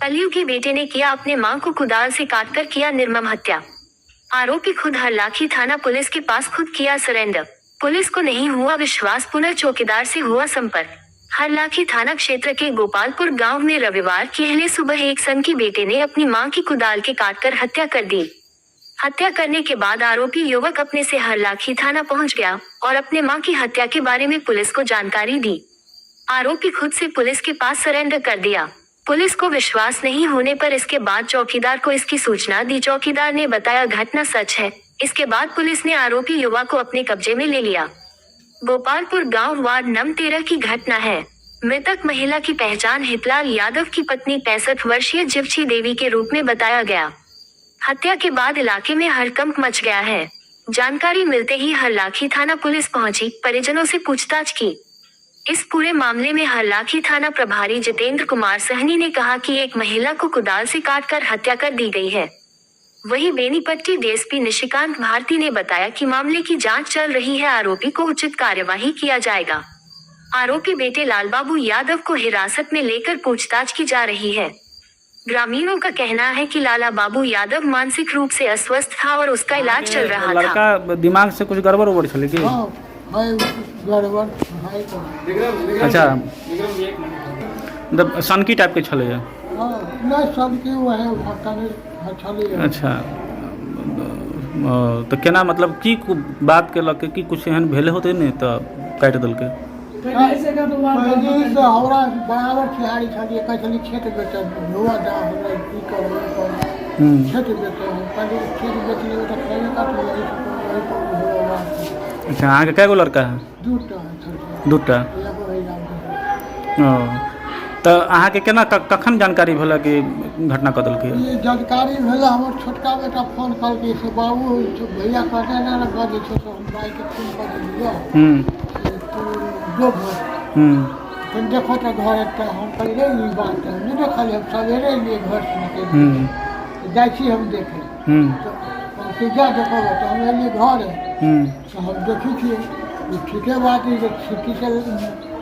कलयुग के बेटे ने किया अपने मां को कुदाल से काटकर किया निर्मम हत्या। आरोपी खुद हरलाखी थाना पुलिस के पास खुद किया सरेंडर। पुलिस को नहीं हुआ विश्वास, पुनः चौकीदार से हुआ संपर्क। हरलाखी थाना क्षेत्र के गोपालपुर गांव में रविवार की अहले सुबह एक सनकी बेटे ने अपनी मां की कुदाल के काटकर हत्या कर दी। हत्या करने के बाद आरोपी युवक अपने से हरलाखी थाना पहुंच गया और अपने मां की हत्या के बारे में पुलिस को जानकारी दी। आरोपी खुद से पुलिस के पास सरेंडर कर दिया। पुलिस को विश्वास नहीं होने पर इसके बाद चौकीदार को इसकी सूचना दी। चौकीदार ने बताया घटना सच है। इसके बाद पुलिस ने आरोपी युवक को अपने कब्जे में ले लिया। गोपालपुर गांव वार्ड नंबर 13 की घटना है। मृतक महिला की पहचान हितलाल यादव की पत्नी 65 वर्षीय जिवछी देवी के रूप में बताया गया। हत्या के बाद इलाके में हड़कंप मच गया है। जानकारी मिलते ही हरलाखी थाना पुलिस पहुंची, परिजनों से पूछताछ की। इस पूरे मामले में हरलाखी थाना प्रभारी जितेंद्र कुमार सहनी ने कहा कि एक महिला को कुदाल से काटकर हत्या कर दी गई है। वहीं बेनीपट्टी डीएसपी निशिकांत भारती ने बताया कि मामले की जांच चल रही है, आरोपी को उचित कार्यवाही किया जाएगा। आरोपी बेटे लालबाबू यादव को हिरासत में लेकर पूछताछ की जा रही है। ग्रामीणों का कहना है कि लाला बाबू यादव मानसिक रूप से अस्वस्थ था और उसका इलाज चल रहा था। लड़का दिमाग से कुछ गड़बड़ उबड़ चले की? अच्छा, मतलब सनकी टाइप के छले है। अच्छा, तो केना मतलब की बात के लके की कुछ एहन भेले होते ने तो काट दल के? बराबर खिलाड़ी छलिए कहली खेत बेचे हुआ दा हमरा की करब खेत बेचे पहले खेत बेच ले तो खेत काट ले। अच्छा, अहाँ के कएगो लड़का है? दूटा। तो अहाँ के केना कखन जानकारी भेल कि घटना कऽ देलकै? ई जानकारी भेल हमर छोटका बेटा फोन करके से बाबू भैया कहते ना लगा जे छो हम भाई के फोन कर दियो जो तुम देखो तो घर एकटा हम पहले ई बात नहीं देखल हम सवेरे लिए घर से निकल जाई छी हम देखे तो सीधा देखो तो हम लिए घर तो हम देखी छी ठीक है बात है। छुट्टी से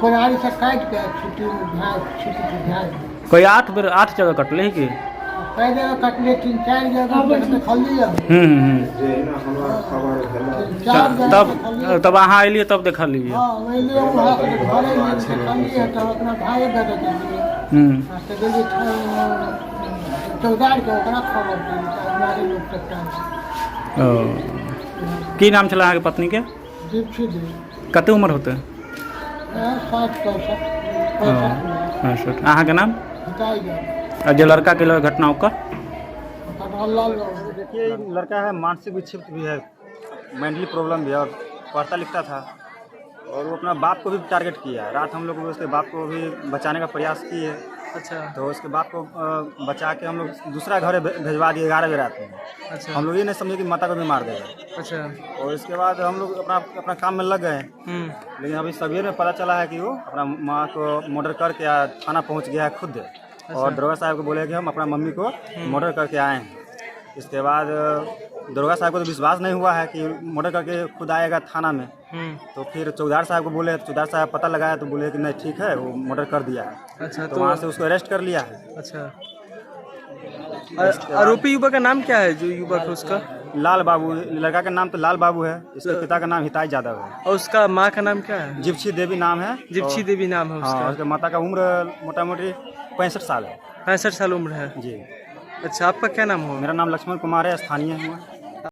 कोनारी से काट के छुट्टी कोई 8 जगह कटले की? कई जगह कटले 3-4 जगह खाली है। तब अहाँ अलिए तब देखलिए? हां अलिए वहां घरे में देखलिए तब अपना भाई बेटा के तो गेली चौदार के ओकरा खबर दी हमारे लोग तक। की नाम छला अहाँ के पत्नी के? जिवछी देवी। कते उम्र होते? 60-65। अहाँ के नाम? बताइए जो लड़का के घटना ओकर? देखिए, लड़का है मानसिक विक्षिप्त भी है, मेंटली प्रॉब्लम भी है और पढ़ता लिखता था और वो अपना बाप को भी टारगेट किया। रात हम लोग उसके बाप को भी बचाने का प्रयास किए। अच्छा, तो उसके बाप को बचा के हम लोग दूसरा घर भेजवा दिए 11 बजे रात में। अच्छा, हम लोग ये नहीं समझे कि माता को भी मार देगा। अच्छा, और इसके बाद हम लोग अपना काम में लग गए। लेकिन अभी सवेरे में पता चला है कि वो अपना माँ को मर्डर करके थाना पहुँच गया है खुद। अच्छा, और दरोगा साहब को बोले कि हम अपना मम्मी को मर्डर करके आए हैं। इसके बाद दरोगा साहब को तो विश्वास नहीं हुआ है कि मर्डर करके खुद आएगा थाना में। तो फिर चौकीदार साहब को बोले, चौकीदार साहब पता लगाया तो बोले कि नहीं ठीक है वो मर्डर कर दिया है। अच्छा, तो वहाँ से उसको अरेस्ट कर लिया है। अच्छा, आरोपी युवक का नाम क्या है? जो युवक है उसका? लाल बाबू। लड़का का नाम तो लाल बाबू है, इसके पिता का नाम हिताज यादव है। और उसका माँ का नाम क्या है? जिवछी देवी नाम है। जिवछी देवी नाम है उसका। उसके माता का उम्र मोटा मोटी 65 साल है। 65 साल उम्र है जी। अच्छा, आपका क्या नाम हो? मेरा नाम लक्ष्मण कुमार है, स्थानीय हूँ।